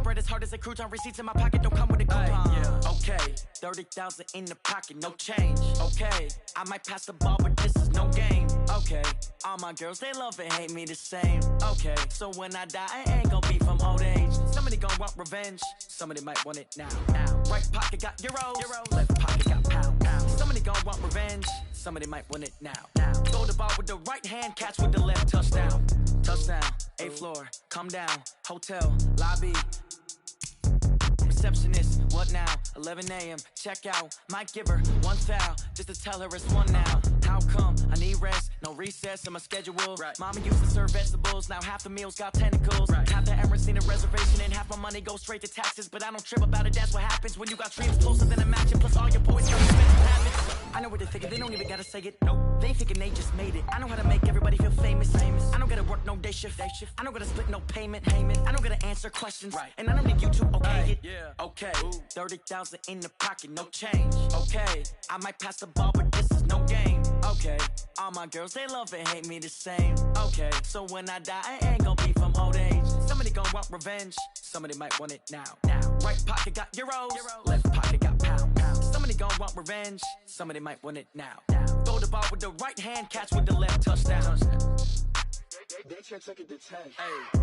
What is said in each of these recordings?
bread as hard as a crouton. Receipts in my pocket don't come with a coupon. Yeah. Okay, 30,000 in the pocket, no change. Okay, I might pass the ball, but this is no game. Okay, all my girls, they love and hate me the same. Okay, so when I die, I ain't gonna be from old age. Somebody gonna want revenge, somebody might want it now. Right pocket got euros, left pocket got pounds. Somebody gonna want revenge, somebody might want it now. Throw the ball with the right hand, catch with the left, touchdown. Touchdown, 8th floor, come down, hotel, lobby. Receptionist, what now? 11 a.m. check out. Might give her one foul just to tell her it's one now. How come? I need rest, no recess in my schedule. Right. Mama used to serve vegetables, now half the meals got tentacles. Right. Half the Emirates need a reservation and half my money goes straight to taxes. But I don't trip about it, that's what happens when you got dreams closer than a mansion. Plus all your boys got expensive habits. I know what they're thinking, they don't even gotta say it. Nope. They thinking they just made it. I know how to make everybody feel famous. I don't gotta work no day shift. I don't gotta split no payment. I don't gotta answer questions. Right. And I don't need you to okay it. Yeah. Okay. 30,000 in the pocket, no change. Okay. I might pass the ball, but this is no game. Okay. All my girls, they love and hate me the same. Okay. So when I die, I ain't gonna be from old age. Somebody gonna want revenge. Somebody might want it now. Right pocket got euros. Left pocket got pounds. Somebody gonna want revenge. Somebody might want it now. Throw the ball with the right hand, catch with the left, touchdown. They check it to 10. Hey.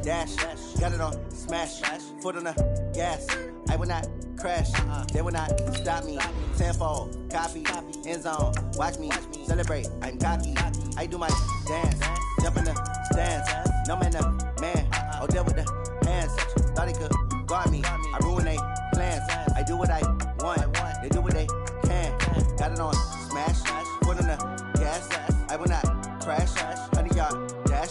Dash, got it on, smash, foot on the gas. I will not crash, they will not stop me. Tenfold, copy, end zone, watch me celebrate. I'm cocky, I do my dance, jump in the stands. No man, man, oh deal with the hands. Thought he could guard me, I ruin they plans. I do what I want, they do what they can. Got it on, smash, foot on the gas. I will not crash, 100 yard dash,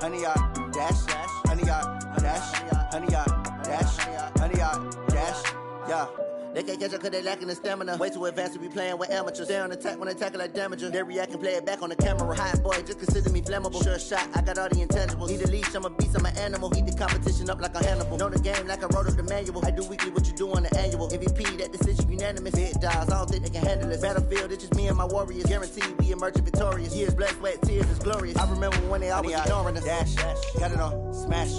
100 yard dash. 100 yard dash, 100 yard dash, 100 yard dash, yeah. They can't catch up cause they lacking the stamina. Way too advanced to be playing with amateurs. Stay on attack when they tackle like damager. They react and play it back on the camera. Hot boy, just consider me flammable. Sure shot, I got all the intangibles. Need a leash, I'm a beast, I'm an animal. Eat the competition up like a Hannibal. Know the game like I wrote up the manual. I do weekly what you do on the annual. MVP, that decision unanimous. Big dogs, I don't think they can handle this. Battlefield, it's just me and my warriors. Guaranteed we emerging victorious. Years, blood, sweat, tears, it's glorious. I remember when they always ignoring us. Dash, got it on, smash,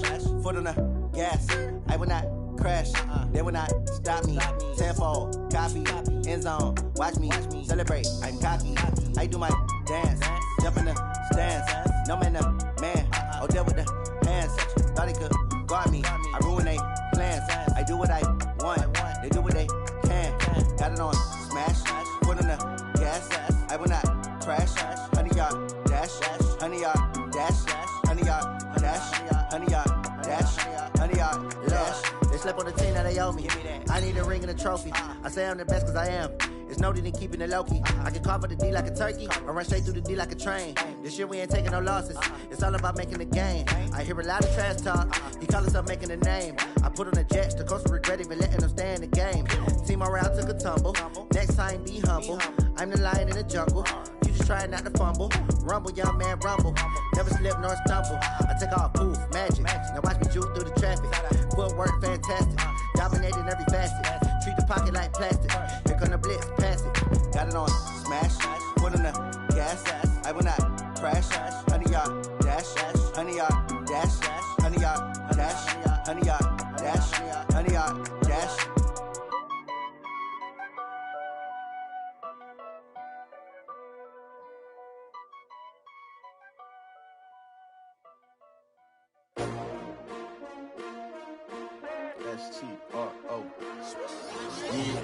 foot on the gas. I will not crash, they will not stop me. Tenfold, copy, end zone, watch me celebrate. I'm cocky, I do my dance, jump in the stands. No man, man, oh deal with the hands. Thought he could guard me, I ruin they plans. I do what I want, they do what they can. Got it on, smash, foot on the gas. I will not crash, 100 yard dash, 100 yard dash, 100 yard dash, 100 yard dash, 100 yard dash. They slept on the team, now they owe me. I need a ring and a trophy. I say I'm the best cause I am. It's no need in keeping it low-key. I can carve up the D like a turkey or run straight through the D like a train. This year we ain't taking no losses. It's all about making the game. I hear a lot of trash talk. He call himself making a name. I put on the Jets. The coach will regret even letting them stay in the game. Team morale took a tumble. Next time be humble. I'm the lion in the jungle. You just try not to fumble. Rumble, young man, rumble. Never slip nor stumble. I take off, poof, magic. Now watch me juke through the traffic. Footwork fantastic. Dominating every facet. Treat the pocket like plastic. Here come the blitz, pass it. Got it on, smash. Foot on the gas. I will not crash. 100 yard dash. 100 yard dash. 100 yard dash. 100 yard dash. 100 yard dash. S-T-R-O. Yeah.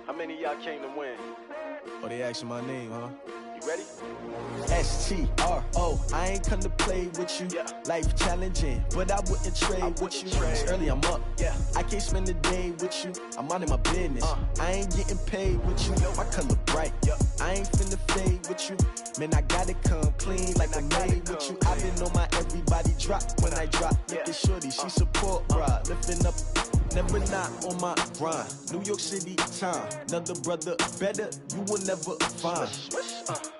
How many of y'all came to win? Oh, they asking my name, huh? You ready? S-T-R-O. I ain't come to play with you. Yeah. Life challenging, but I wouldn't trade with you. It's early, I'm up. Yeah. I can't spend the day with you. I'm out in my business. I ain't getting paid with you. My color bright. Yeah. I ain't finna fade with you. Man, I gotta come clean like I'm made with you. I've been on my everybody drop when I drop. Look at shorty, she support, bruh. Lifting up never not on my grind. New York City time, another brother better, you will never find.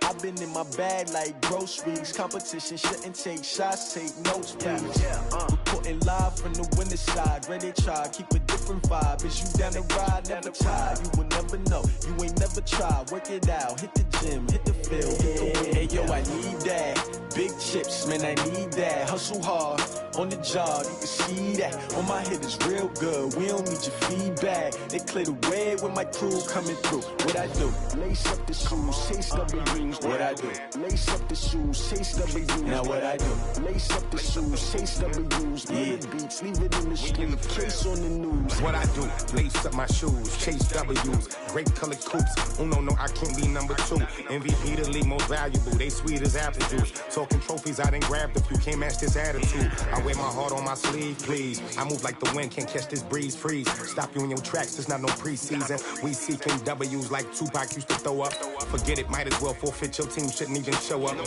I've been in my bag like groceries. Competition shouldn't take shots, take notes, please. Reporting live from the winter side. Ready to try, keep a different vibe. Is you down the ride, never tired. You will never know, you ain't never tried. Work it out, hit the gym, hit the field, hit the wind. Hey yo, I need that. Big chips, man, I need that. Hustle hard, on the job, you can see that. On my head is real good, we don't need your feedback. They clear the way with my crew coming through. What I do? Lace up the shoes, chase W's. What I do? Lace up the shoes, chase W's. Now what I do? Lace up the shoes, chase W's. Yeah, beats, leave it in the street, case on the news. What I do? Lace up my shoes, chase W's. Great colored coops. No, I can't be number 2. MVP the league most valuable. They sweet as apple juice. Talking trophies, I done grabbed a few. Can't match this attitude. I wear my heart on my sleeve, please. I move like the wind, can't catch this breeze, freeze. Stop you in your tracks, there's not no preseason. We seeking W's like Tupac used to throw up. Forget it, might as well forfeit, your team shouldn't even show up.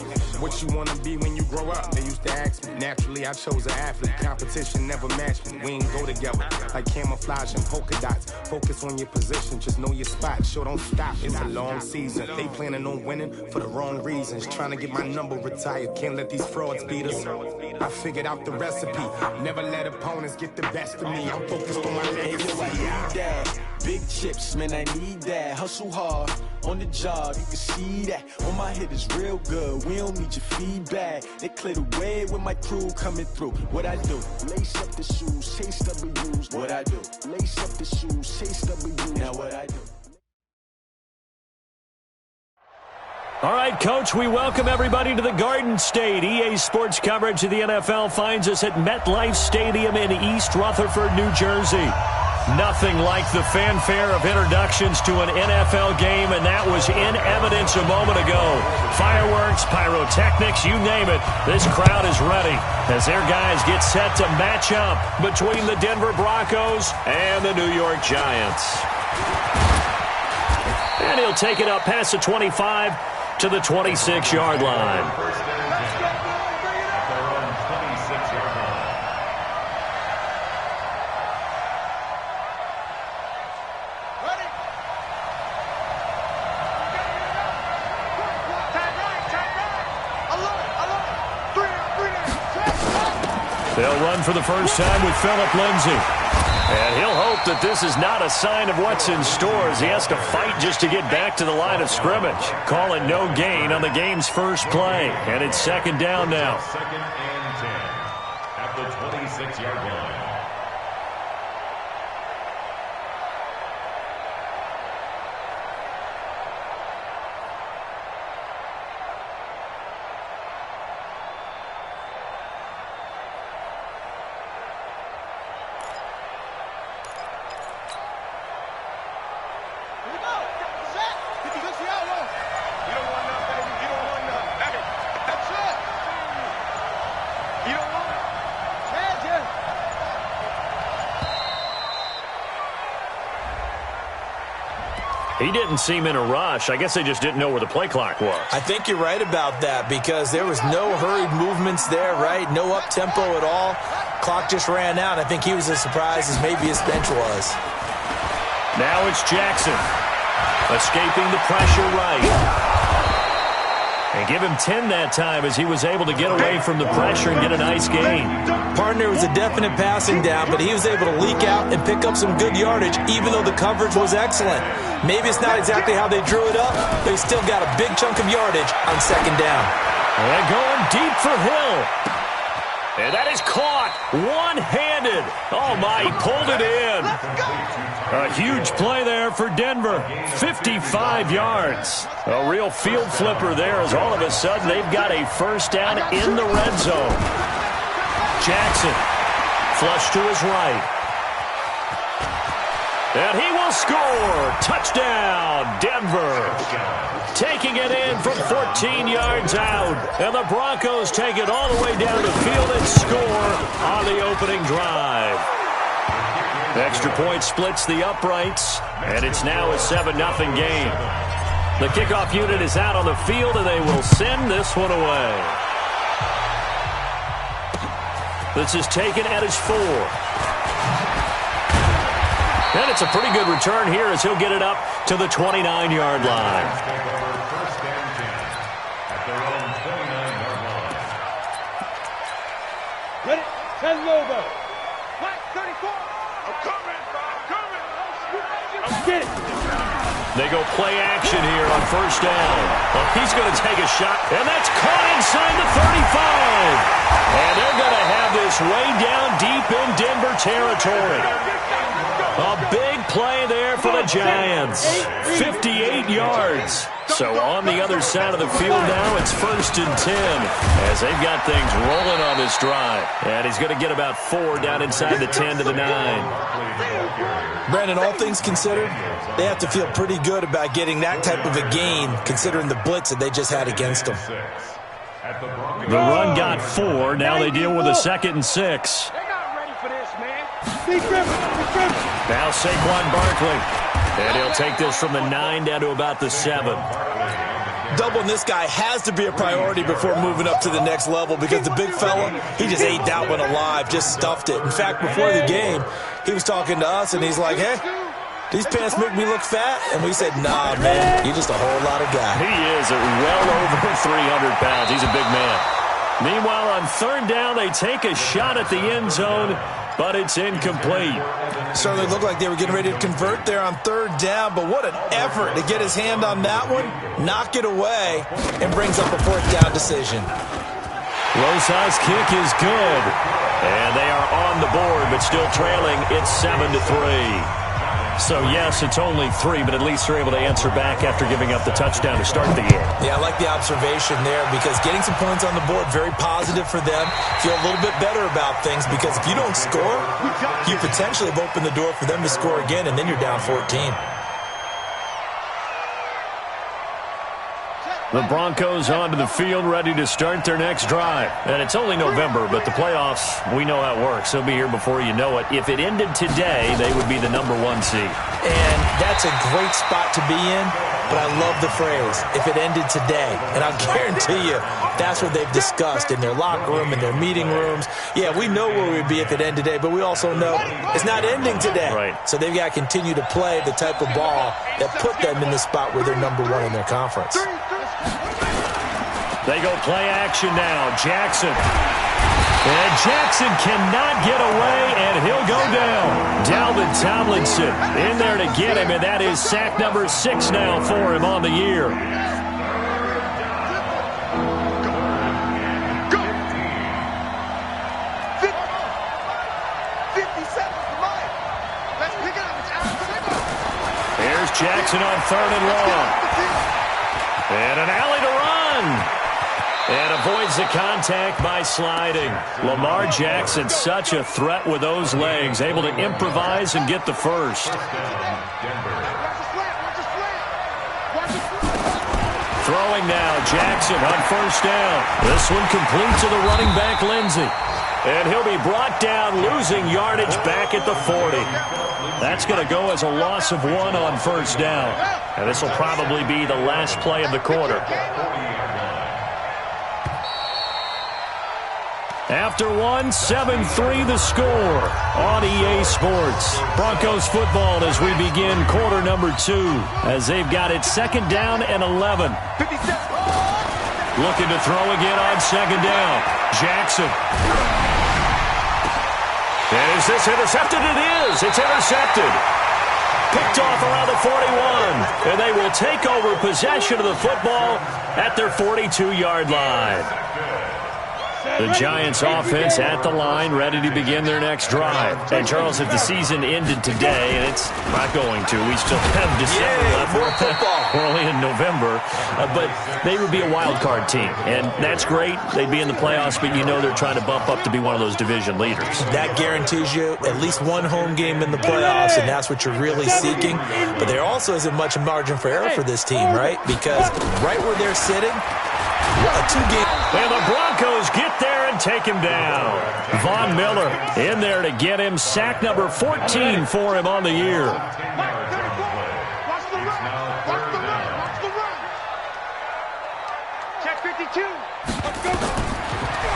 What you wanna be when you grow up? They used to ask me. Naturally, I chose an athlete. Competition never matched me. We ain't go together like camouflage and polka dots. Focus on your position, just know your spot. Sure, don't stop, it's a long season. They planning on winning for the wrong reasons. Trying to get my number retired, can't let these frauds beat us. I figured out the recipe. Never let opponents get the best of me. I'm focused on my legacy. I need that. Big chips, man, I need that. Hustle hard, on the job, you can see that. On my head is real good, we don't need your feedback. They clear the way with my crew coming through. What I do? Lace up the shoes, chase W's. What I do? Lace up the shoes, chase W's. Now what I do? All right, Coach, we welcome everybody to the Garden State. EA Sports coverage of the NFL finds us at MetLife Stadium in East Rutherford, New Jersey. Nothing like the fanfare of introductions to an NFL game, and that was in evidence a moment ago. Fireworks, pyrotechnics, you name it. This crowd is ready as their guys get set to match up between the Denver Broncos and the New York Giants. And he'll take it up past the 25 to the 26-yard line. They'll run for the first time with Phillip Lindsay. And he'll hope that this is not a sign of what's in store as he has to fight just to get back to the line of scrimmage. Calling no gain on the game's first play. And it's second down now. Second and 10 at the 26-yard line. He didn't seem in a rush. I guess they just didn't know where the play clock was. I think you're right about that because there was no hurried movements there, right? No up-tempo at all. Clock just ran out. I think he was as surprised as maybe his bench was. Now it's Jackson. Escaping the pressure right. And give him 10 that time as he was able to get away from the pressure and get a nice gain. Partner was a definite passing down, but he was able to leak out and pick up some good yardage, even though the coverage was excellent. Maybe it's not exactly how they drew it up, but he still got a big chunk of yardage on second down. And going deep for Hill. And that is caught one-handed. Oh, my, he pulled it in. A huge play there for Denver. 55 yards. A real field flipper there as all of a sudden they've got a first down in the red zone. Jackson, flush to his right. And he will score. Touchdown, Denver. Taking it in from 14 yards out. And the Broncos take it all the way down the field and score on the opening drive. Extra point splits the uprights, and it's now a 7-0 game. The kickoff unit is out on the field, and they will send this one away. This is taken at his 4. And it's a pretty good return here as he'll get it up to the 29-yard line. Ready? 10 over. Flat 34. I'm coming. Get it. They go play action here on first down. Well, he's going to take a shot, and that's caught inside the 35. And they're going to have this way down deep in Denver territory. A big play there for the Giants. 58 yards. So on the other side of the field now, it's 1st and 10 as they've got things rolling on this drive. And he's going to get about 4 down inside the 10 to the 9. Brandon, all things considered, they have to feel pretty good about getting that type of a gain considering the blitz that they just had against them. The run got 4. Now they deal with a 2nd and 6. They're not ready for this, man. Now Saquon Barkley. And he'll take this from the 9 down to about the 7. Doubling this guy has to be a priority before moving up to the next level because the big fella, he just ate that one alive, just stuffed it. In fact, before the game, he was talking to us, and he's like, hey, these pants make me look fat? And we said, nah, man, you're just a whole lot of guy. He is well over 300 pounds. He's a big man. Meanwhile, on 3rd down, they take a shot at the end zone, but it's incomplete. Certainly looked like they were getting ready to convert there on 3rd down, but what an effort to get his hand on that one, knock it away, and brings up a 4th down decision. Rosa's kick is good, and they are on the board, but still trailing. It's 7-3. So, yes, it's only 3, but at least they're able to answer back after giving up the touchdown to start the game. Yeah, I like the observation there because getting some points on the board, very positive for them. Feel a little bit better about things because if you don't score, you potentially have opened the door for them to score again, and then you're down 14. The Broncos onto the field, ready to start their next drive. And it's only November, but the playoffs, we know how it works. They'll be here before you know it. If it ended today, they would be the #1 seed. And that's a great spot to be in, but I love the phrase, if it ended today. And I'll guarantee you, that's what they've discussed in their locker room, in their meeting rooms. Yeah, we know where we'd be if it ended today, but we also know it's not ending today. Right. So they've got to continue to play the type of ball that put them in the spot where they're #1 in their conference. They go play action now. Jackson. And Jackson cannot get away, and he'll go down. Dalvin Tomlinson in there to get him, and that is sack number 6 now for him on the year. Here's Jackson on 3rd and long. And an alley to run. And avoids the contact by sliding. Lamar Jackson, such a threat with those legs, able to improvise and get the first. Throwing now, Jackson on 1st down. This one complete to the running back, Lindsey. And he'll be brought down, losing yardage back at the 40. That's going to go as a loss of 1 on 1st down. And this will probably be the last play of the quarter. After 1, 7-3 the score on EA Sports. Broncos football as we begin quarter number 2 as they've got it 2nd down and 11. Looking to throw again on 2nd down. Jackson. And is this intercepted? It is. It's intercepted. Picked off around the 41. And they will take over possession of the football at their 42-yard line. The Giants offense at the line, ready to begin their next drive. And, Charles, if the season ended today, and it's not going to, we still have December left. More football. We're only in November. But they would be a wild card team. And that's great. They'd be in the playoffs, but you know they're trying to bump up to be one of those division leaders. That guarantees you at least 1 home game in the playoffs, and that's what you're really seeking. But there also isn't much margin for error for this team, right? Because right where they're sitting, a 2-game. And the Broncos get there and take him down. Von Miller in there to get him. Sack number 14 for him on the year. Check 52.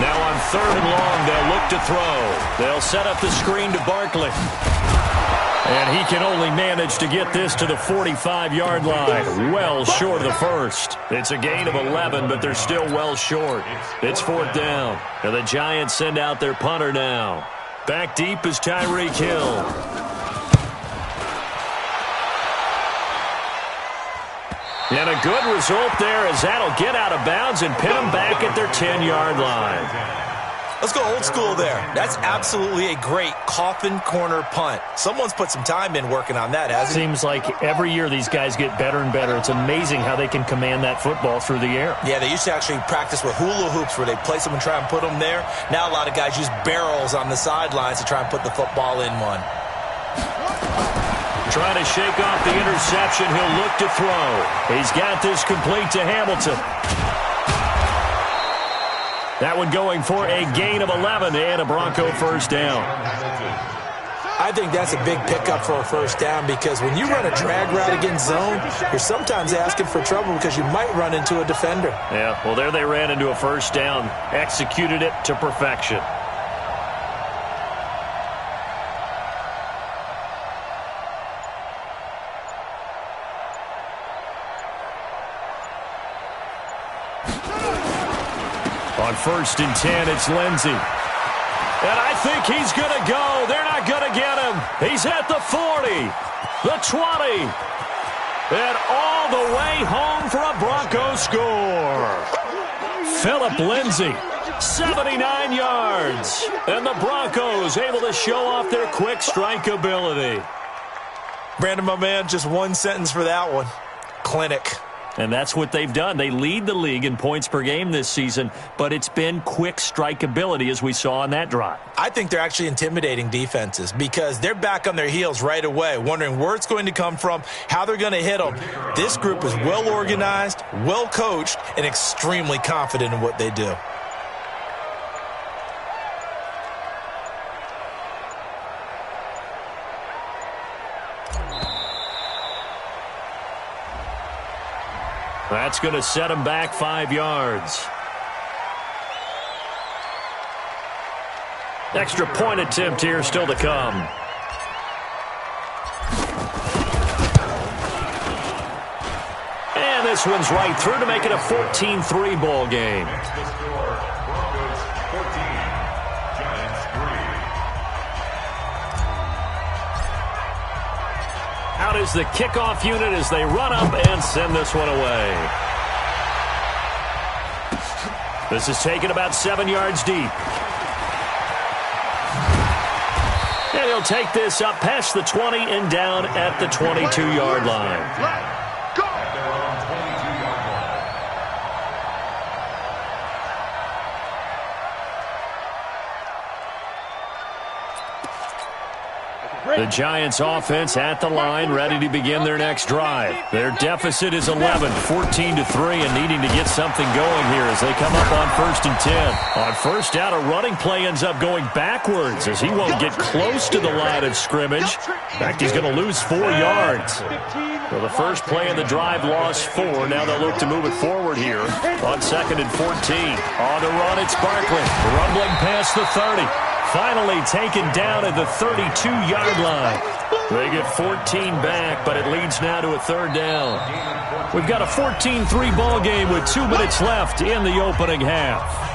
Now on 3rd and long, they'll look to throw. They'll set up the screen to Barkley. And he can only manage to get this to the 45-yard line, well short of the first. It's a gain of 11, but they're still well short. It's 4th down, and the Giants send out their punter now. Back deep is Tyreek Hill. And a good result there as that'll get out of bounds and pin them back at their 10-yard line. Let's go old school there. That's absolutely a great coffin corner punt. Someone's put some time in working on that, hasn't he? Seems like every year these guys get better and better. It's amazing how they can command that football through the air. Yeah, they used to actually practice with hula hoops where they place them and try and put them there. Now a lot of guys use barrels on the sidelines to try and put the football in one. Trying to shake off the interception. He'll look to throw. He's got this complete to Hamilton. That one going for a gain of 11 and a Bronco first down. I think that's a big pickup for a first down because when you run a drag route against zone, you're sometimes asking for trouble because you might run into a defender. Yeah, well, there they ran into a first down. Executed it to perfection. On 1st and 10, it's Lindsey. And I think he's going to go. They're not going to get him. He's at the 40, the 20, and all the way home for a Broncos score. Phillip Lindsey, 79 yards. And the Broncos able to show off their quick strike ability. Brandon, my man, just one sentence for that one. Clinic. And that's what they've done. They lead the league in points per game this season, but it's been quick strike ability as we saw on that drive. I think they're actually intimidating defenses because they're back on their heels right away, wondering where it's going to come from, how they're going to hit them. This group is well organized, well coached, and extremely confident in what they do. That's going to set him back 5 yards. Extra point attempt here still to come. And this one's right through to make it a 14-3 ball game. Out is the kickoff unit as they run up and send this one away. This is taken about 7 yards deep. And he'll take this up past the 20 and down at the 22-yard line. The Giants offense at the line, ready to begin their next drive. Their deficit is 11, 14-3, and needing to get something going here as they come up on 1st and 10. On first down, a running play ends up going backwards as he won't get close to the line of scrimmage. In fact, he's going to lose 4 yards. Well, the first play of the drive lost 4. Now they'll look to move it forward here on 2nd and 14. On the run, it's Barkley, rumbling past the 30. Finally taken down at the 32-yard line. They get 14 back, but it leads now to a 3rd down. We've got a 14-3 ball game with 2 minutes left in the opening half.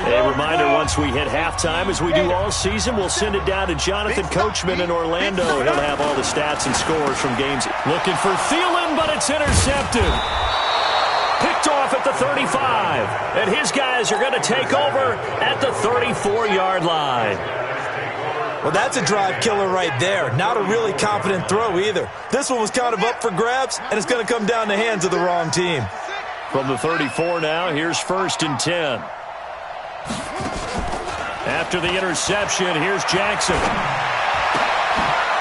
A reminder, once we hit halftime, as we do all season, we'll send it down to Jonathan Coachman in Orlando. He'll have all the stats and scores from games. Looking for Thielen, but it's intercepted. Picked off at the 35. And his guys are going to take over at the 34-yard line. Well, that's a drive killer right there. Not a really confident throw either. This one was kind of up for grabs, and it's going to come down the hands of the wrong team. From the 34 now, here's 1st and 10. After the interception, here's Jackson.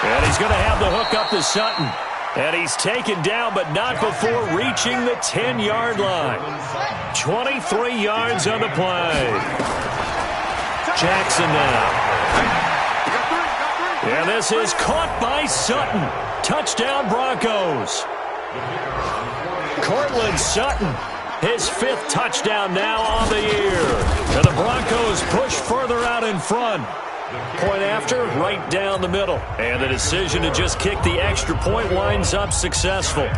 And he's going to have the hook up to Sutton. And he's taken down, but not before reaching the 10-yard line. 23 yards on the play. Jackson now. And this is caught by Sutton. Touchdown, Broncos. Cortland Sutton His 5th touchdown now on the year. And the Broncos push further out in front. Point after, right down the middle. And the decision to just kick the extra point winds up successful.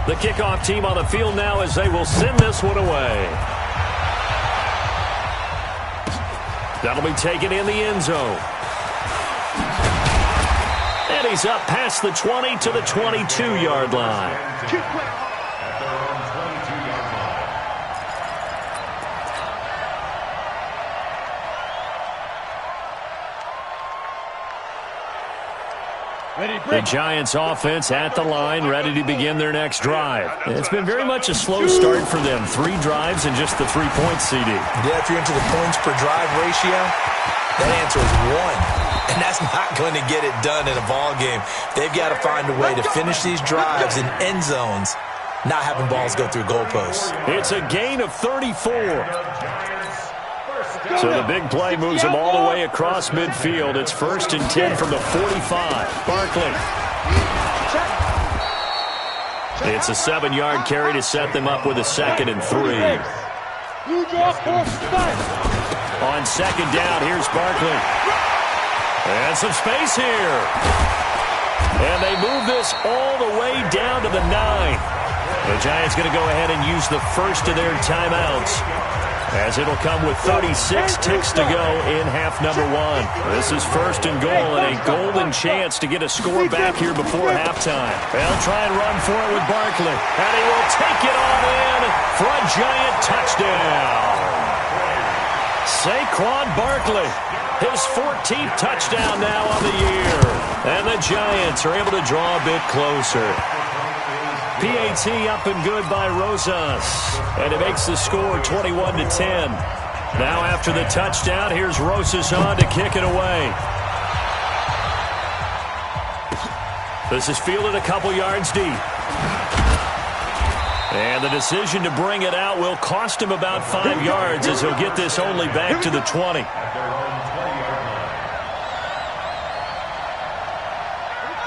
The kickoff team on the field now as they will send this one away. That'll be taken in the end zone. And he's up past the 20 to the 22-yard line. The Giants offense at the line, ready to begin their next drive. It's been very much a slow start for them. 3 drives and just the 3 points, CD. Yeah, if you're into the points per drive ratio, that answer is 1. And that's not going to get it done in a ball game. They've got to find a way to finish these drives in end zones, not having balls go through goalposts. It's a gain of 34. So the big play moves them all the way across midfield. It's 1st and 10 from the 45. Barkley. It's a 7-yard carry to set them up with a 2nd and 3. On 2nd down, here's Barkley. And some space here. And they move this all the way down to the 9. The Giants going to go ahead and use the first of their timeouts, as it'll come with 36 ticks to go in half number 1. This is 1st and goal, and a golden chance to get a score back here before halftime. They'll try and run for it with Barkley, and he will take it on in for a Giant touchdown. Saquon Barkley, his 14th touchdown now on the year, and the Giants are able to draw a bit closer. PAT up and good by Rosas, and it makes the score 21-10. Now after the touchdown, here's Rosas on to kick it away. This is fielded a couple yards deep. And the decision to bring it out will cost him about 5 yards, as he'll get this only back to the 20.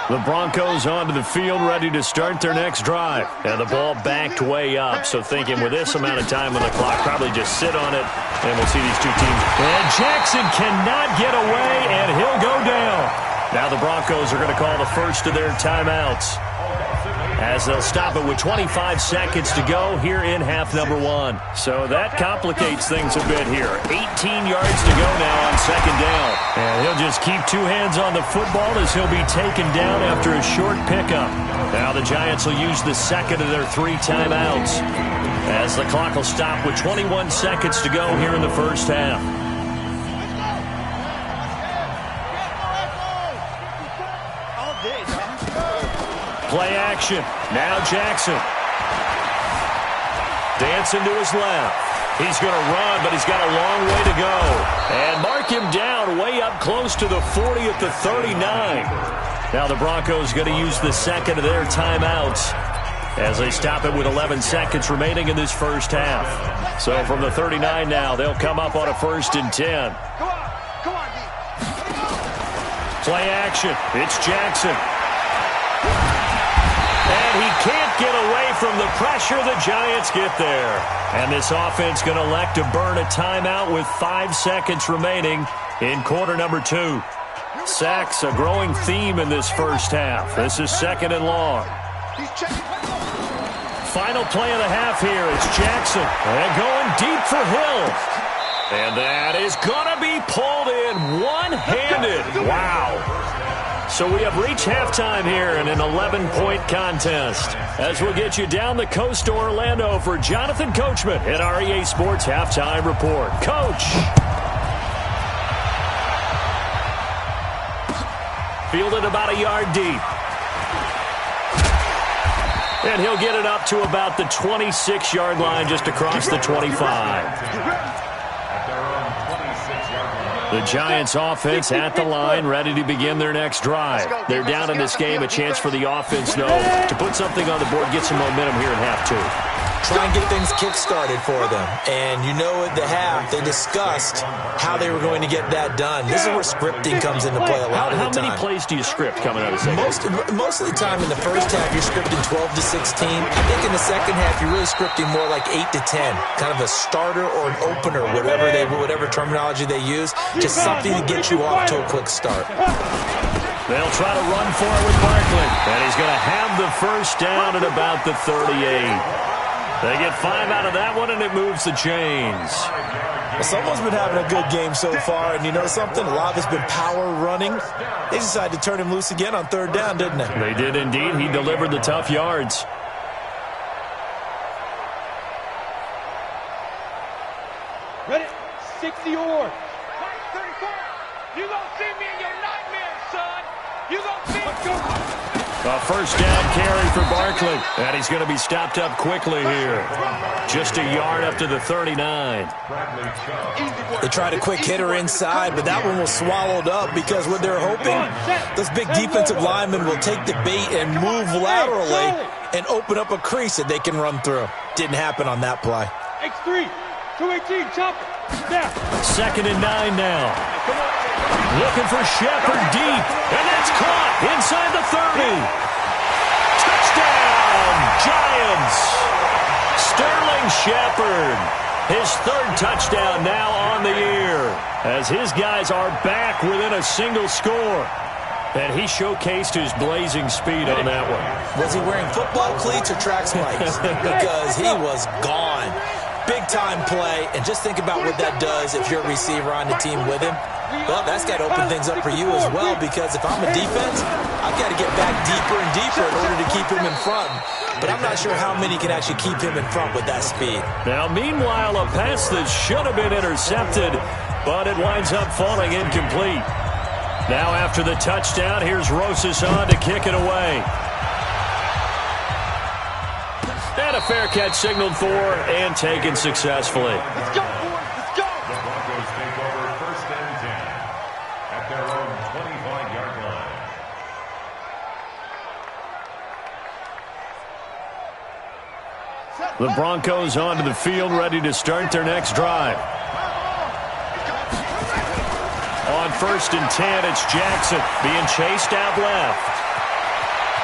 The Broncos onto the field, ready to start their next drive. And the ball backed way up, so thinking with this amount of time on the clock, probably just sit on it, and we'll see these two teams. And Jackson cannot get away, and he'll go down. Now the Broncos are going to call the first of their timeouts, as they'll stop it with 25 seconds to go here in half number 1. So that complicates things a bit here. 18 yards to go now on 2nd down. And he'll just keep 2 hands on the football as he'll be taken down after a short pickup. Now the Giants will use the 2nd of their 3 timeouts, as the clock will stop with 21 seconds to go here in the first half. Play action. Now Jackson. Dancing to his left. He's going to run, but he's got a long way to go. And mark him down way up close to the 40 at the 39. Now the Broncos going to use the 2nd of their timeouts, as they stop it with 11 seconds remaining in this first half. So from the 39 now, they'll come up on a 1st and 10. Play action. It's Jackson. And he can't get away from the pressure. The Giants get there. And this offense going to elect to burn a timeout with 5 seconds remaining in quarter number 2. Sacks, a growing theme in this first half. This is 2nd and long. Final play of the half here. It's Jackson. And going deep for Hill. And that is going to be pulled in one-handed. Wow. So we have reached halftime here in an 11-point contest, as we'll get you down the coast to Orlando for Jonathan Coachman at our EA Sports Halftime Report. Coach. Fielded about a yard deep. And he'll get it up to about the 26-yard line, just across the 25. The Giants offense at the line, ready to begin their next drive. They're down in this game, a chance for the offense, though, to put something on the board, get some momentum here in half 2. try and get things kick-started for them. And you know at the half, they discussed how they were going to get that done. This is where scripting comes into play a lot of the time. How many plays do you script coming out of the second? Most of the time in the first half, you're scripting 12 to 16. I think in the second half, you're really scripting more like 8 to 10. Kind of a starter or an opener, whatever terminology they use. Just something to get you off to a quick start. They'll try to run for it with Barkley. And he's going to have the first down at about the 38. They get 5 out of that one, and it moves the chains. Well, someone's been having a good game so far, and you know something? A lot of it's been power running. They decided to turn him loose again on third down, didn't they? They did indeed. He delivered the tough yards. Ready? 60 yards. 34. You gonna see me in your nightmares, son. You gonna see me. A first down carry for Barkley. And he's going to be stopped up quickly here. Just a yard up to the 39. They tried a quick hitter inside, but that one was swallowed up because what they're hoping, those big defensive linemen will take the bait and move laterally and open up a crease that they can run through. Didn't happen on that play. X3, 218, chop it. Down. 2nd and 9 now. Looking for Shepard deep, and that's caught inside the 30. Touchdown, Giants. Sterling Shepard, his 3rd touchdown now on the year, as his guys are back within a single score. And he showcased his blazing speed on that one. Was he wearing football cleats or track spikes? Because he was gone. Big-time play, and just think about what that does if you're a receiver on the team with him. Well, that's got to open things up for you as well, because if I'm a defense, I've got to get back deeper and deeper in order to keep him in front. But I'm not sure how many can actually keep him in front with that speed. Now, meanwhile, a pass that should have been intercepted, but it winds up falling incomplete. Now, after the touchdown, here's Rosas on to kick it away. And a fair catch signaled for and taken successfully. Let's go, boys. Let's go. The Broncos take over 1st and 10 at their own 25-yard line. The Broncos onto the field, ready to start their next drive. On 1st and 10, it's Jackson being chased out left.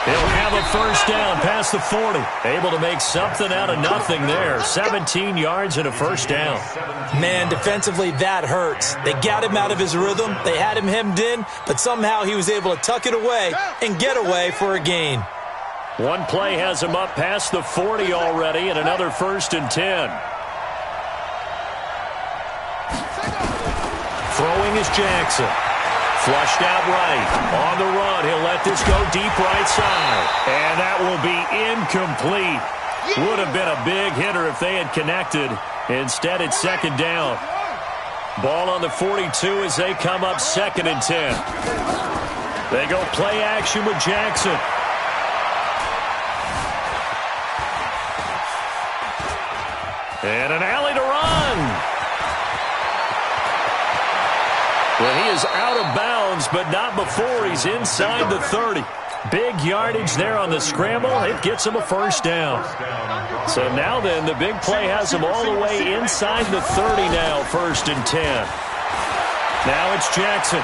He'll have a first down past the 40. Able to make something out of nothing there. 17 yards and a first down. Man, defensively, that hurts. They got him out of his rhythm. They had him hemmed in, but somehow he was able to tuck it away and get away for a gain. One play has him up past the 40 already, and another 1st and 10. Throwing is Jackson. Flushed out right. On the run, he'll let this go deep right side. And that will be incomplete. Would have been a big hitter if they had connected. Instead, it's 2nd down. Ball on the 42 as they come up 2nd and 10. They go play action with Jackson. And an alley to run. Well, he is out of bounds, but not before he's inside the 30. Big yardage there on the scramble. It gets him a first down. So now then, the big play has him all the way inside the 30 now, 1st and 10. Now it's Jackson.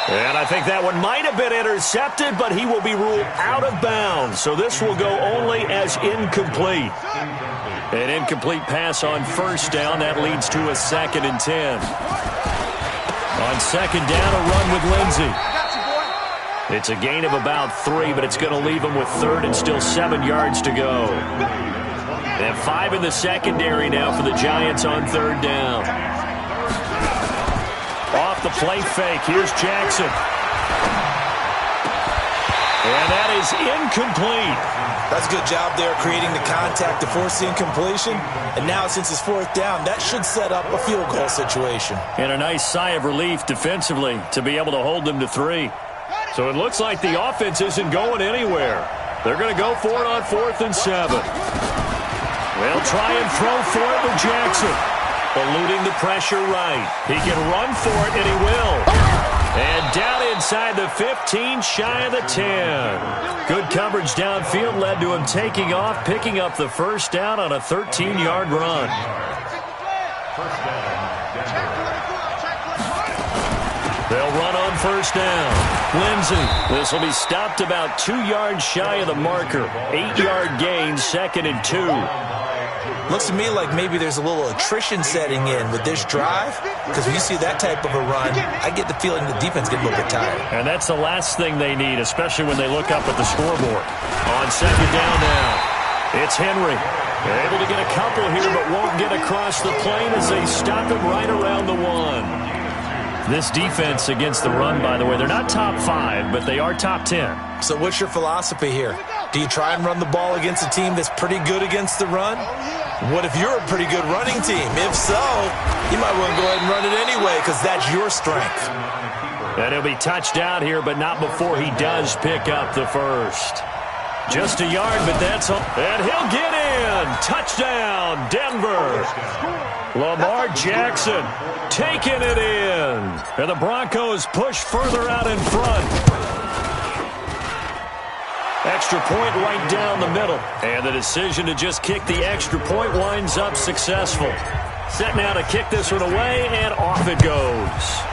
And I think that one might have been intercepted, but he will be ruled out of bounds. So this will go only as incomplete. An incomplete pass on first down. That leads to a 2nd and 10. On 2nd down, a run with Lindsey. It's a gain of about 3, but it's going to leave him with 3rd and still 7 yards to go. They have 5 in the secondary now for the Giants on 3rd down. Off the play fake, here's Jackson. And that is incomplete. That's a good job there creating the contact to force the incompletion. And now since it's 4th down, that should set up a field goal situation. And a nice sigh of relief defensively to be able to hold them to 3. So it looks like the offense isn't going anywhere. They're going to go for it on 4th and 7. They'll try and throw for it with Jackson. Eluding the pressure right. He can run for it, and he will. And down inside the 15, shy of the 10. Good coverage downfield led to him taking off, picking up the first down on a 13-yard run. They'll run on first down. Lindsey. This will be stopped about 2 yards shy of the marker. 8-yard gain, 2nd and 2. Looks to me like maybe there's a little attrition setting in with this drive, because when you see that type of a run, I get the feeling the defense gets a little bit tired. And that's the last thing they need, especially when they look up at the scoreboard. On second down now, it's Henry. They're able to get a couple here, but won't get across the plane as they stop him right around the 1. This defense against the run, by the way, they're not top 5, but they are top 10. So what's your philosophy here? Do you try and run the ball against a team that's pretty good against the run? What if you're a pretty good running team? If so, you might want to go ahead and run it anyway because that's your strength. And he'll be touched out here, but not before he does pick up the first. Just a yard, but that's all. And he'll get in. Touchdown, Denver. Lamar Jackson taking it in. And the Broncos push further out in front. Extra point right down the middle. And the decision to just kick the extra point winds up successful. Set now to kick this one away, and off it goes.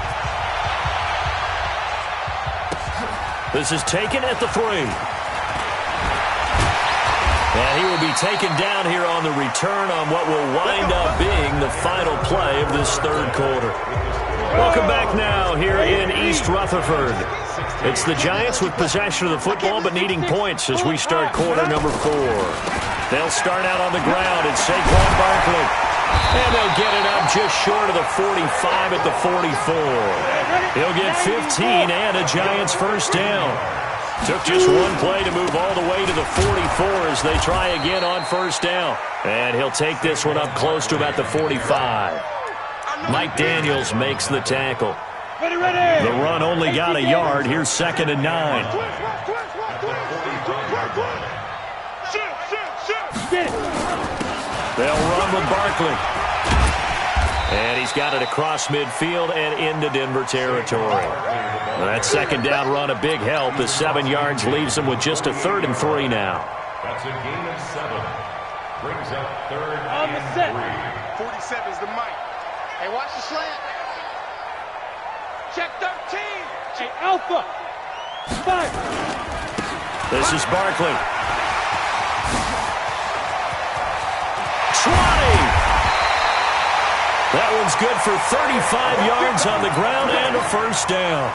This is taken at the 3. And he will be taken down here on the return on what will wind up being the final play of this third quarter. Welcome back now here in East Rutherford. It's the Giants with possession of the football but needing points as we start quarter number 4. They'll start out on the ground. It's Saquon Barkley. And they'll get it up just short of the 45 at the 44. He'll get 15 and a Giants first down. Took just one play to move all the way to the 44 as they try again on first down. And he'll take this one up close to about the 45. Mike Daniels makes the tackle. The run only got a yard. Here's 2nd and 9. They'll run with Barkley. And he's got it across midfield and into Denver territory. That second down run, a big help. The 7 yards leaves him with just a 3rd and 3 now. That's a gain of 7. Brings up 3rd and 3. 47 is the mic. Hey, watch the slant. Check 13. Hey, Alpha. 5. This is Barkley. 20. That one's good for 35 yards on the ground and a first down.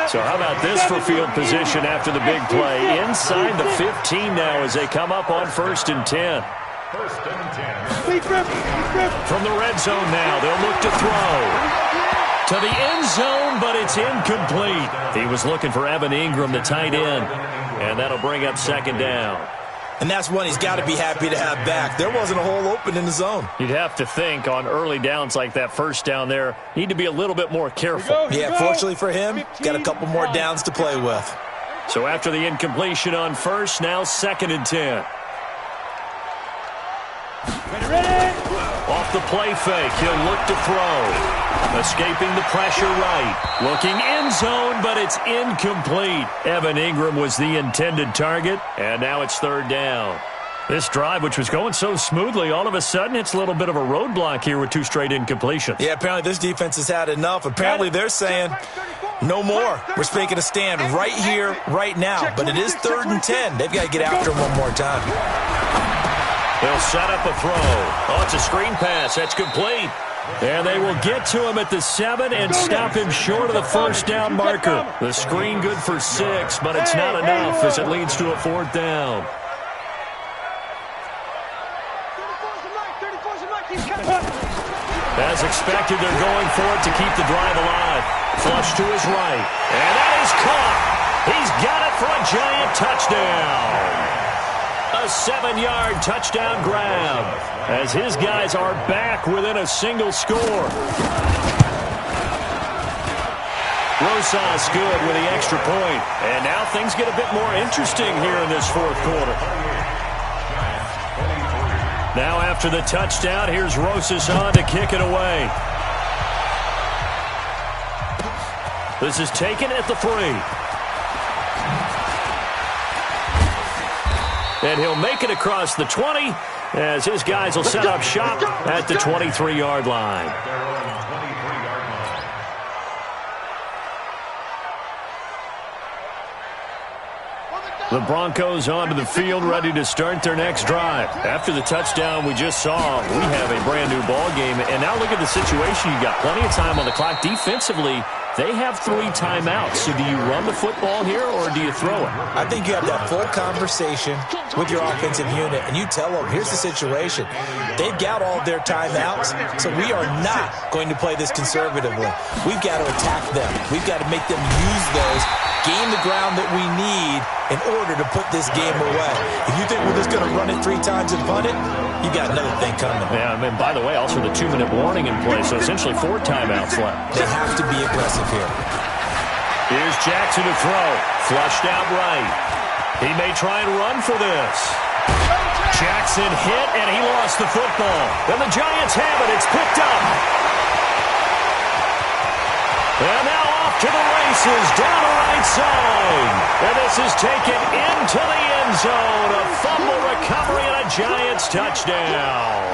So how about this for field position after the big play? Inside the 15 now as they come up on 1st and 10. 1st and 10. From the red zone now, they'll look to throw. To the end zone, but it's incomplete. He was looking for Evan Ingram, the tight end. And that'll bring up 2nd down. And that's one he's got to be happy to have back. There wasn't a hole open in the zone. You'd have to think on early downs like that first down there, need to be a little bit more careful. Yeah, fortunately for him, got a couple more downs to play with. So after the incompletion on first, now 2nd and 10. Ready. Off the play fake, he'll look to throw. Escaping the pressure right. Looking end zone, but it's incomplete. Evan Ingram was the intended target, and now it's 3rd down. This drive, which was going so smoothly, all of a sudden it's a little bit of a roadblock here with 2 straight incompletions. Yeah, apparently this defense has had enough. Apparently they're saying, no more. We're making a stand right here, right now. But it is 3rd and 10. They've got to get after him one more time. They'll set up a throw. Oh, it's a screen pass. That's complete. And they will get to him at the 7 and stop him short of the first down marker. The screen good for 6, but it's not enough as it leads to a 4th down. As expected, they're going for it to keep the drive alive. Flush to his right. And that is caught. He's got it for a Giant touchdown. A 7-yard touchdown grab as his guys are back within a single score. Rosas good with the extra point. And now things get a bit more interesting here in this 4th quarter. Now after the touchdown, here's Rosas on to kick it away. This is taken at the 3. And he'll make it across the 20 as his guys will set up shop at the 23-yard line. The Broncos onto the field, ready to start their next drive. After the touchdown we just saw, we have a brand-new ball game. And now look at the situation. You got plenty of time on the clock. Defensively, they have 3 timeouts. So do you run the football here or do you throw it? I think you have that full conversation with your offensive unit, and you tell them, here's the situation. They've got all their timeouts, so we are not going to play this conservatively. We've got to attack them. We've got to make them use those, gain the ground that we need in order to put this game away. If you think we're just going to run it 3 times and punt it, you got another thing coming. Yeah, and by the way, also the 2-minute warning in play, so essentially 4 timeouts left. They have to be aggressive here. Here's Jackson to throw. Flushed out right. He may try and run for this. Jackson hit, and he lost the football. And the Giants have it. It's picked up. And now off to the races, down the right side. And this is taken into the end zone. A fumble recovery and a Giants touchdown.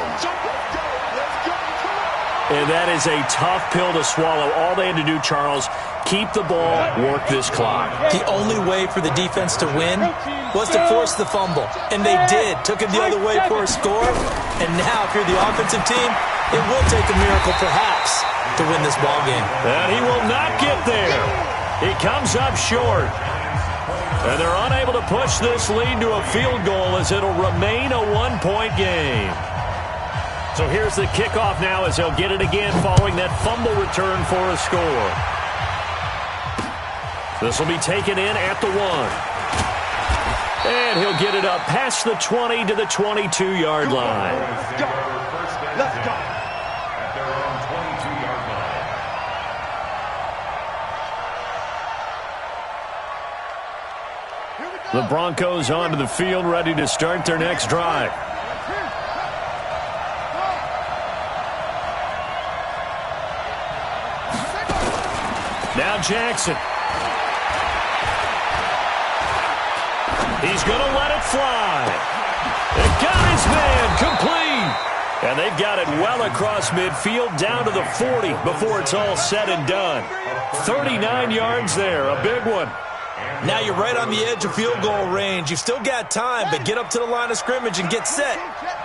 And that is a tough pill to swallow. All they had to do, Charles, keep the ball, work this clock. The only way for the defense to win was to force the fumble. And they did. Took it the other way for a score. And now, if you're the offensive team, it will take a miracle, perhaps, to win this ball game. And he will not get there. He comes up short. And they're unable to push this lead to a field goal as it'll remain a 1-point game. So here's the kickoff now as they'll get it again following that fumble return for a score. This will be taken in at the 1. And he'll get it up past the 20 to the 22-yard line. Let's go. At their own 22-yard line. The Broncos onto the field, ready to start their next drive. Now Jackson. He's going to let it fly. It got his man complete. And they've got it well across midfield down to the 40 before it's all said and done. 39 yards there, a big one. Now you're right on the edge of field goal range. You've still got time, but get up to the line of scrimmage and get set.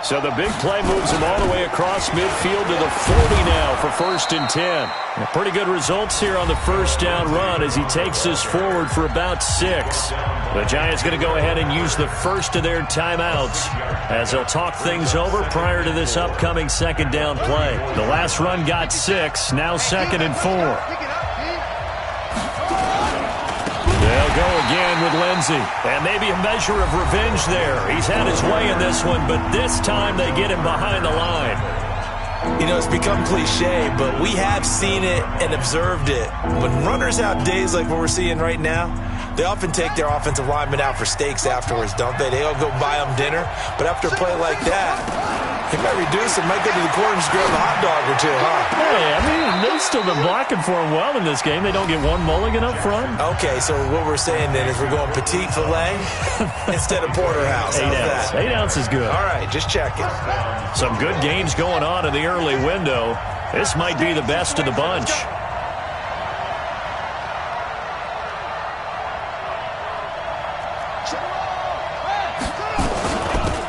So the big play moves him all the way across midfield to the 40 now for 1st and 10. Pretty good results here on the first down run as he takes this forward for about 6. The Giants going to go ahead and use the first of their timeouts as they'll talk things over prior to this upcoming 2nd down play. The last run got 6, now 2nd and 4. They'll go again with Lindsey. And maybe a measure of revenge there. He's had his way in this one, but this time they get him behind the line. You know, it's become cliche, but we have seen it and observed it. When runners have days like what we're seeing right now, they often take their offensive linemen out for steaks afterwards, don't they? They all go buy them dinner. But after a play like that, he might reduce it, might go to the corner and just grab a hot dog or 2, huh? Hey, I mean, they've still been blocking for him well in this game. They don't get one mulligan up front. Okay, so what we're saying then is we're going petite filet instead of porterhouse. 8 ounce. 8 ounce is good. All right, just checking. Some good games going on in the early window. This might be the best of the bunch.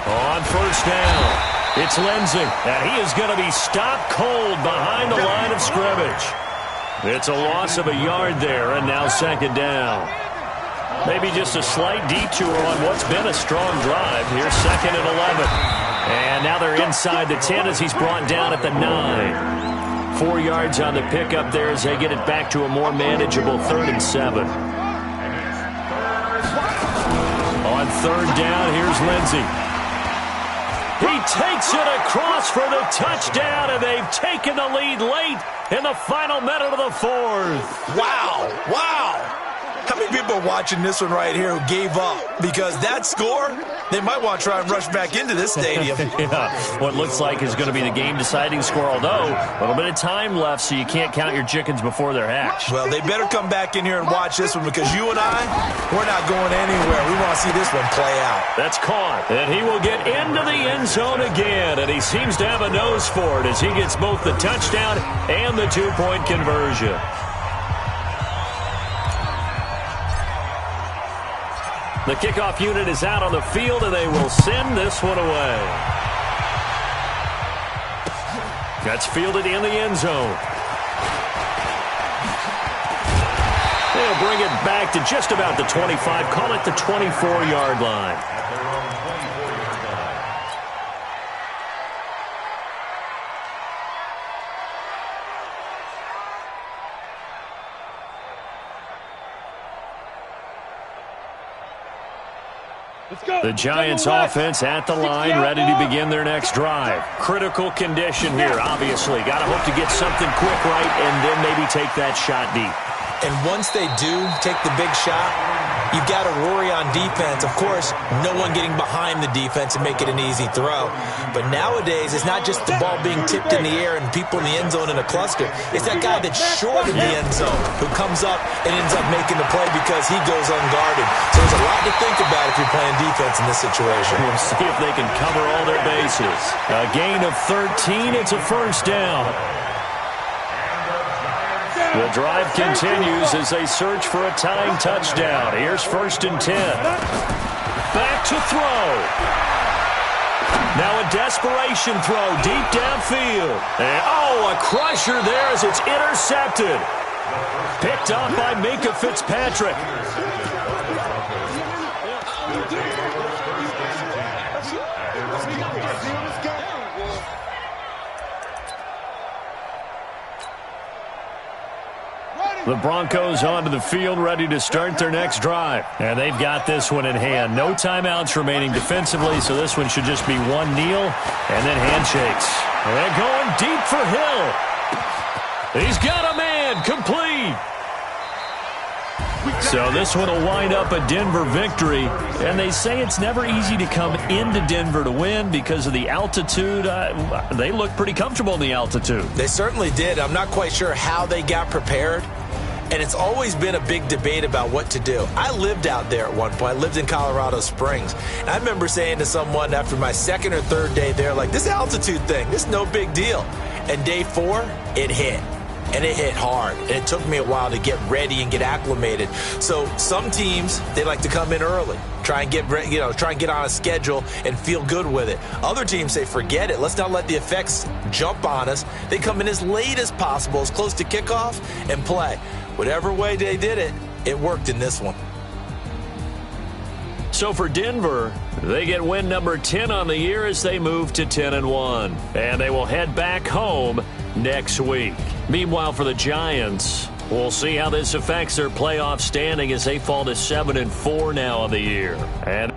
On 1st down, it's Lindsey, and he is going to be stopped cold behind the line of scrimmage. It's a loss of a yard there, and now 2nd down. Maybe just a slight detour on what's been a strong drive. Here's 2nd and 11. And now they're inside the 10 as he's brought down at the 9. 4 yards on the pickup there as they get it back to a more manageable 3rd and 7. On 3rd down, here's Lindsey. He takes it across for the touchdown, and they've taken the lead late in the final minute of the 4th. Wow. How many people are watching this one right here who gave up? Because that score, they might want to try and rush back into this stadium. Yeah, what looks like is going to be the game-deciding score, although a little bit of time left, so you can't count your chickens before they're hatched. Well, they better come back in here and watch this one, because you and I, we're not going anywhere. We want to see this one play out. That's caught, and he will get into the end zone again, and he seems to have a nose for it as he gets both the touchdown and the two-point conversion. The kickoff unit is out on the field, and they will send this one away. That's fielded in the end zone. They'll bring it back to just about the 25. Call it the 24-yard line. The Giants offense at the line, ready to begin their next drive. Critical condition here, obviously. Got to hope to get something quick right and then maybe take that shot deep. And once they do take the big shot, you've got to worry on defense. Of course, no one getting behind the defense and make it an easy throw. But nowadays, it's not just the ball being tipped in the air and people in the end zone in a cluster. It's that guy that's short in the end zone who comes up and ends up making the play because he goes unguarded. So there's a lot to think about if you're playing defense in this situation. We'll see if they can cover all their bases. A gain of 13. It's a first down. The drive continues as they search for a tying touchdown. Here's 1st and 10. Back to throw. Now a desperation throw deep downfield. And, a crusher there as it's intercepted. Picked up by Minkah Fitzpatrick. The Broncos onto the field, ready to start their next drive. And they've got this one in hand. No timeouts remaining defensively, so this one should just be one kneel and then handshakes. And they're going deep for Hill. He's got a man, complete. So this one will wind up a Denver victory. And they say it's never easy to come into Denver to win because of the altitude. They look pretty comfortable in the altitude. They certainly did. I'm not quite sure how they got prepared. And it's always been a big debate about what to do. I lived out there at one point. I lived in Colorado Springs. And I remember saying to someone after my 2nd or 3rd day there, like, this altitude thing, this is no big deal. And day 4, it hit. And it hit hard. And it took me a while to get ready and get acclimated. So some teams, they like to come in early. Try and get on a schedule and feel good with it. Other teams say, forget it. Let's not let the effects jump on us. They come in as late as possible, as close to kickoff, and play. Whatever way they did it, it worked in this one. So for Denver, they get win number 10 on the year as they move to 10-1. And they will head back home next week. Meanwhile, for the Giants, we'll see how this affects their playoff standing as they fall to 7-4 now on the year. And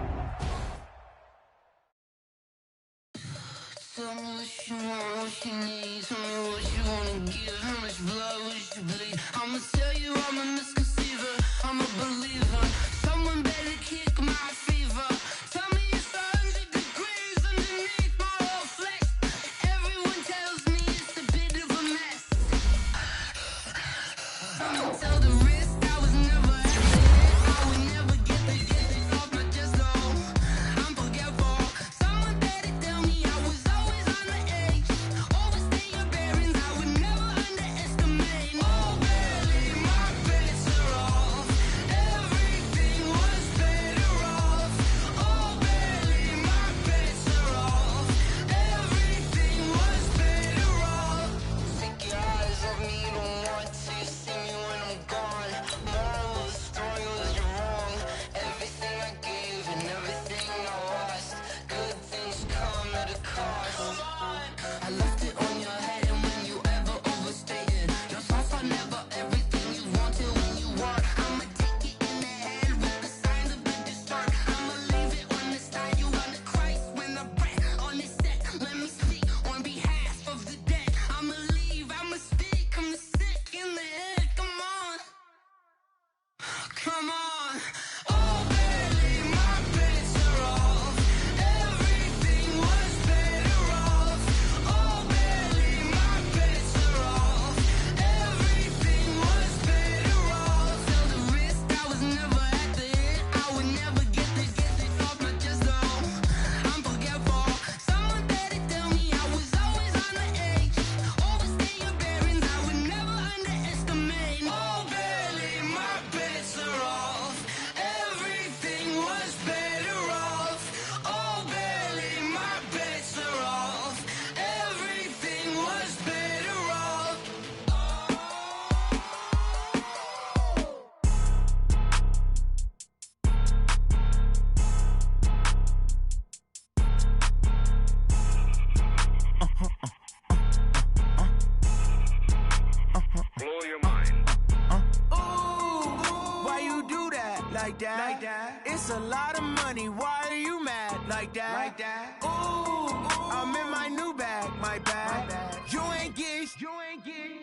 that. It's a lot of money, why are you mad like that? Ooh, I'm in my new bag, my bad. You ain't get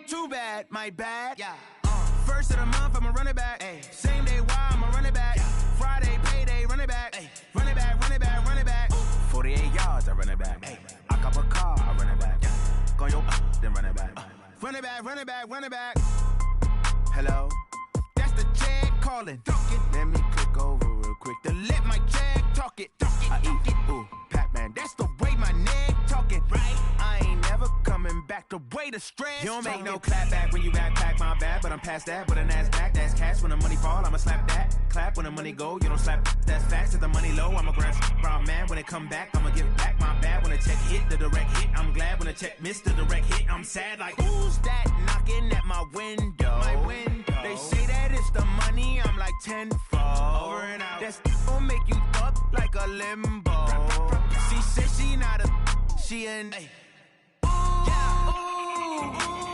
too bad, my bad. First of the month, I'ma run it back. Same day, why I'ma run it back. Friday, payday, run it back. Run it back, run it back, run it back. 48 yards, I run it back. I cop a car, I run it back. Go your then run it back. Run it back, run it back, run it back. Hello? That's the check calling. Let me click over real quick to let my check talk it. I eat it, ooh, Pac-Man. That's the way my neck talking. Right? I ain't never coming back the way the stress. You don't make no clap back when you backpack, my bad. But I'm past that with an ass back. That's cash when the money fall, I'ma slap that. Clap when the money go, you don't slap. That's facts. If the money low, I'ma grab brown man. When it come back, I'ma give back my bad. When the check hit, the direct hit. I'm glad when the check missed the direct hit. I'm sad like, who's that knocking at my window? My window. They say that it's the money, I'm like tenfold. Over and out. That's gon' make you up like a limbo. She said she not a, she an.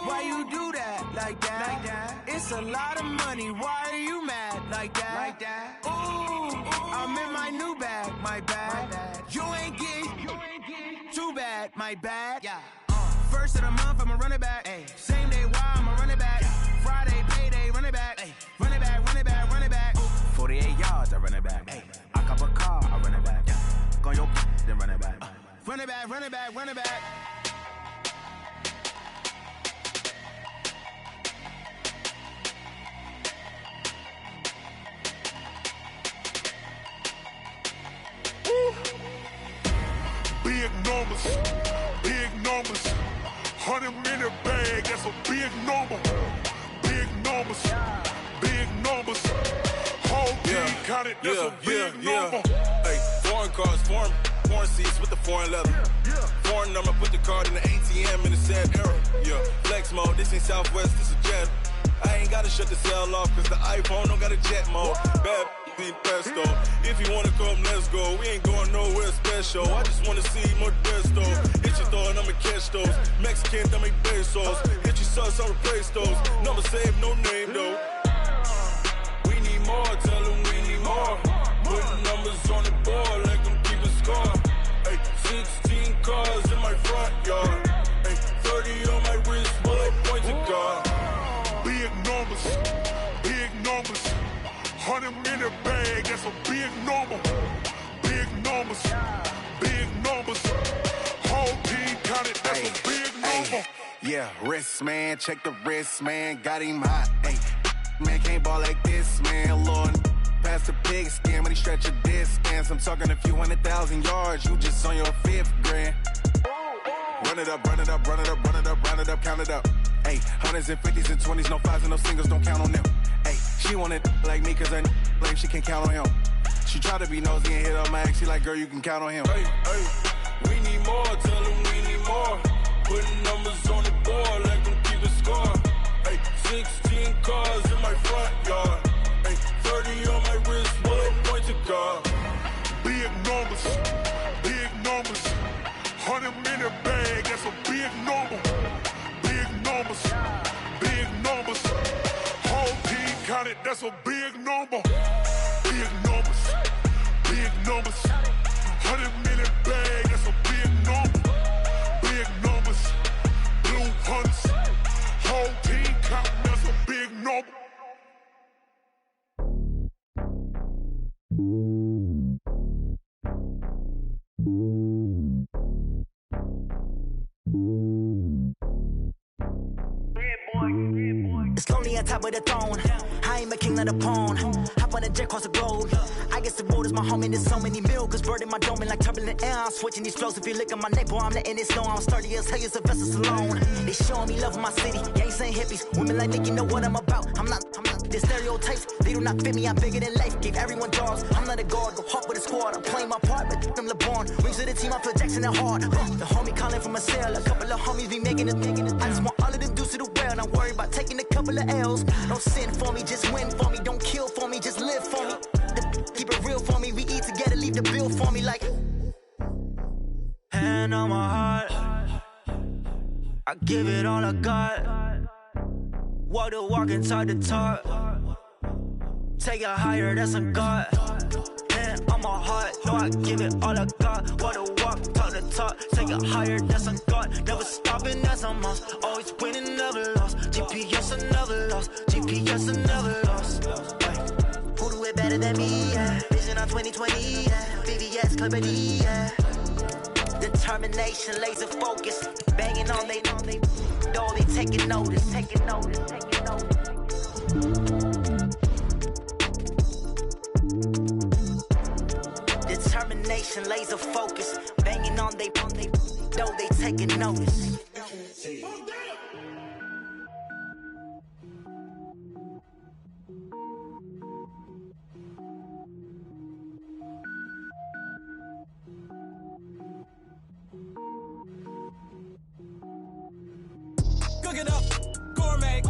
Why you do that like that? It's a lot of money, why are you mad like that? Ooh, I'm in my new bag, my bad. You ain't get too bad, my bad. First of the month, I'ma run it back. Same day, why I'ma run it back. Friday, payday, run it back. Run it back, run it back, run it back. 48 yards, I run it back. I cop a car, I run it back. Go your then run it back. Run it back, run it back, run it back. Big numbers, 100-minute bag, that's a big number. Big numbers, whole team counted, that's a big number. Hey, foreign cars, foreign seats with the foreign leather. Foreign number, put the card in the ATM in the sad era. Flex mode, this ain't Southwest, this is jet. I ain't gotta shut the cell off, cause the iPhone don't got a jet mode. Bad pesto. If you wanna come, let's go. We ain't going nowhere special. I just wanna see more desto. Hit your thought, I'ma catch those. Mexican, I make pesos. Hit your sauce, I'll replace those. Number save, no name though. We need more, tell them we need more. Putting numbers on the board, like them keep a score. Hey, 16 cars in my front yard. Hey, 30 on my wrist, bullet points of God. Big numbers, 100-minute bag, that's a big number. Big numbers, whole team counted, that's a big number. Yeah, wrist man, check the wrist man, got him hot. Hey, man can't ball like this, man. Lord, past the pig skin when he stretch a distance. I'm talking a few 100,000 yards, you just on your 5th grand. Run it up, count it up. Hey, hundreds and 50s and 20s, no 5s and no singles, don't count on them. Hey, she want it like me, cause her blame she can't count on him. She try to be nosy and hit on my ex, she like, girl, you can count on him. Hey, we need more, tell them we need more. Putting numbers on the board, like them keep a score. Hey, 16 cars in my front yard. Hey, 30 on my wrist, bullet points of God. Big numbers, 100-minute bag, that's a big number. Big numbers, whole team counted, that's a big number. Big numbers, 100-minute bag, that's a big number. Big numbers, blue hunts, whole team counting, that's a big number. It's lonely on top of the throne. I ain't a king of the pawn. Hop on a jet across the globe. I guess the road is my home and there's so many miracles burning my dome like turbulent air. I'm switching these flows. If you look at my neck, boy, I'm letting it slow. I'm sturdy as hell, it's a vessel alone. They showing me love in my city. Gang saying hippies. Women like Nick, you know what I'm about. I'm not the stereotypes. They do not fit me. I'm bigger than life. Gave everyone jobs. I'm not a guard. Go hard with a squad. I'm playing my part, but I'm LeBron. Wings of the team, I feel Jackson and hard. The homie calling from a cell. A couple of homies be making it. I just want all of them dudes to the well. Not worry about taking a couple of L's. Don't sin for me, just win for me. Don't kill for me, just live for me. Keep it real for me. We eat together, leave the bill for me like. Hand on my heart, I give it all I got. Walk the walk and talk the talk. take it higher, that's a God. Man, on my heart, know I give it all I got. Wanna walk, talk the talk, take it higher, that's a God. Never stopping, that's a must. Always winning, never lost. GPS, I never lost. GPS, I never lost. Who do it better than me? Yeah. Vision on 2020, yeah. VVS, company, yeah. Determination, laser focus. Banging on they door, they taking notice, taking notice, taking notice. Determination, laser focus. Banging on they door, they taking notice. Cook it up, gourmet.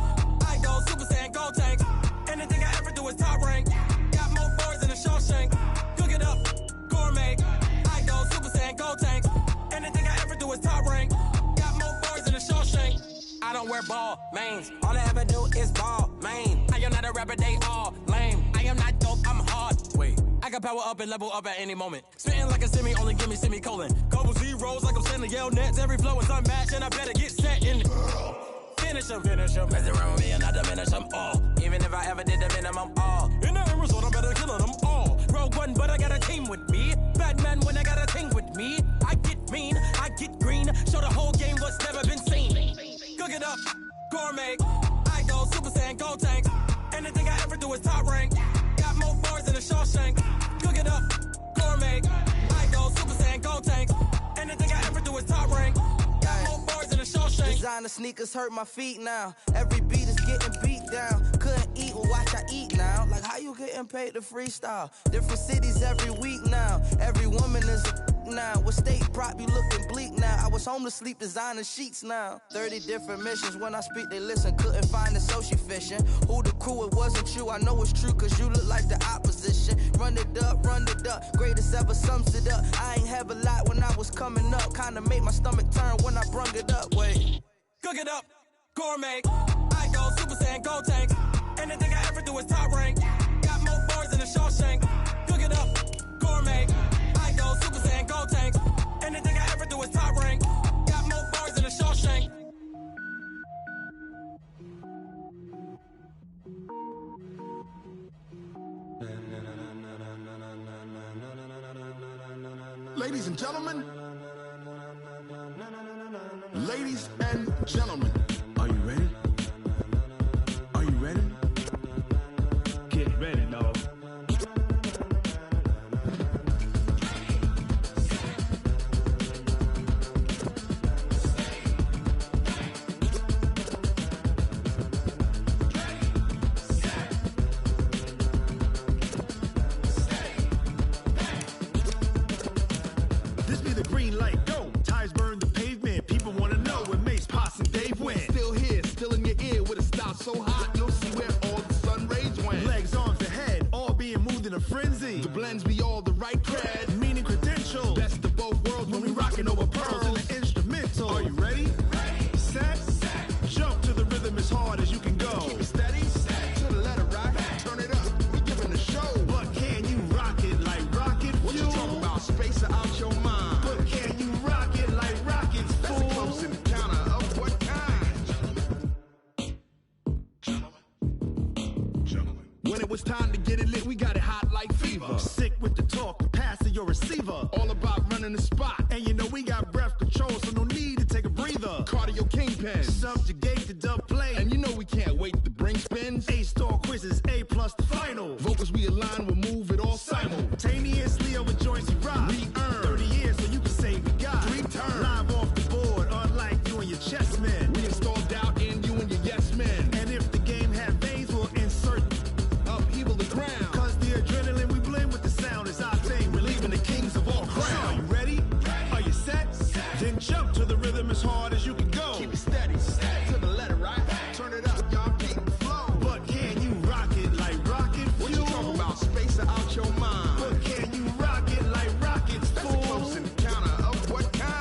I go Super Saiyan, gold tank. Anything I ever do is top rank. Got more boards than a Shawshank. Cook it up, gourmet. I go Super Saiyan, gold tank. Anything I ever do is top rank. Got more boards than a Shawshank. I don't wear ball mains. All I ever do is ball main. I am not a rapper, they all lame. I am not dope, I'm hard. Wait, I can power up and level up at any moment. Spitting like a semi, only give me semicolon. Couple zeros like I'm sending yell nets. Every flow is unmatched and I better get set in it. Finish them. Mess around with me and I diminish them all. Even if I ever did the minimum all. In the end result, I'm better killing them all. Rogue One, but I got a team with me. Batman when I got a team with me. I get mean, I get green. Show the whole game what's never been seen. Cook it up, gourmet. I go Super Saiyan, gold tank. Anything I ever do is top rank. Got more bars than a Shawshank. Cook it up, gourmet. I go Super Saiyan, gold tank. Anything I ever do is top rank. Got more bars than a Shawshank. Designer sneakers hurt my feet now. Every beat is getting beat down. Couldn't eat, well watch I eat now. Like how you getting paid to freestyle? Different cities every week now. Every woman is a now. With state prop, you looking bleak now. I was home to sleep designing sheets now. 30 different missions. When I speak, they listen. Couldn't find the social fishing. Who the crew, it wasn't you. I know it's true, cause you look like the opposition. Run it up. Greatest ever sums it up. I ain't have a lot when I was coming up. Kinda made my stomach turn when I brung it up. Wait. Cook it up, gourmet. I go Super Saiyan, gold tank. Anything I ever do is top rank. Got more bars than a Shawshank. Cook it up, gourmet. I go Super Saiyan, gold tank. Anything I ever do is top rank. Got more bars than a Shawshank. Ladies and gentlemen. Ladies and gentlemen. Are you ready? Are you ready? Get ready, dog. This be the green light, go. Tires burn the pavement. People wanna know where Mace, Pops, and Dave went. Still here, still in your ear with a style so hot, you'll see where all the sun rays went. Legs, arms, and head, all being moved in a frenzy. The blends be all the right cred, meaning credentials. Best of both worlds when we rockin' over pearls in the instrumental. Are you ready? Set, jump to the rhythm as hard as you can go. Keep it steady, to the letter right, turn it up, we giving the show. But can you rock it like rocket fuel? What you talking about, space or out your mind? But can you rock it like rockets, fool? That's a close encounter of what kind? Gentlemen. When it was time to get it lit, we got it hot like fever. Sick with the talk, the pass to your receiver. All about running the spot. And you know we got breath control, so no need to take a breather. Cardio kingpin, subjugate the dub play. And you know we can't wait to bring spins. A-star quizzes, A+ the final. Vocals we align, we'll move it all simultaneously over joints we rock. We earn 30 years, so you can say we got 3 turns. Live off the board, unlike you and your chess men. We install doubt in you and your yes men. And if the game had veins, we'll insert upheaval the ground. Cause the adrenaline we blend with the sound is our thing. We're leaving the kings of all crowns. So are you ready? Are you set? Then jump to the rhythm as hard as you can go. Keep it steady, to the letter right. Turn it up, y'all keep the flow. But can you rock it like rocket fuel? What you talking about, space or out your mind? But can you rock it like rockets, fool? That's a close encounter of what kind?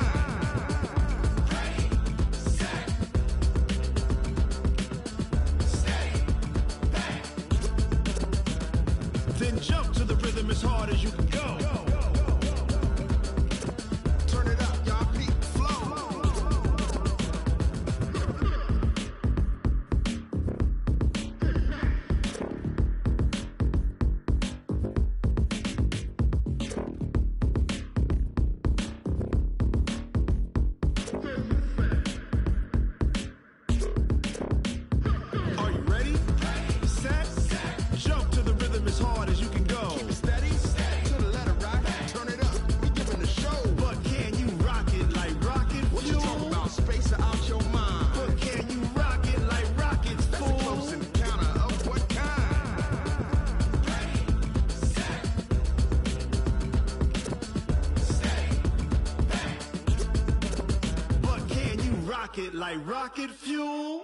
rocket like rocket fuel.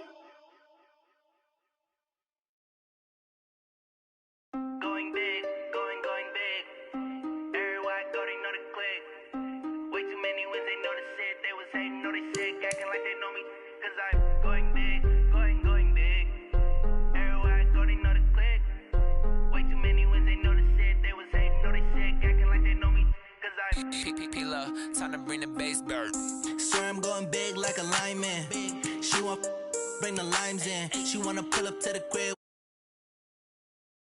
Going big, going big. Everywhere I go, they know the click. Way too many wins, they know the shit. They was hating, know they sick, acting like they know me. Cause I'm going big, going big. Everywhere I go, they know the click. Way too many wins, they know the shit. They was hating, know they sick, acting like they know me. Cause I'm P-Lo, time to bring the bass bird. Swear I'm going big like a lineman. She want bring the limes in. She wanna pull up to the crib.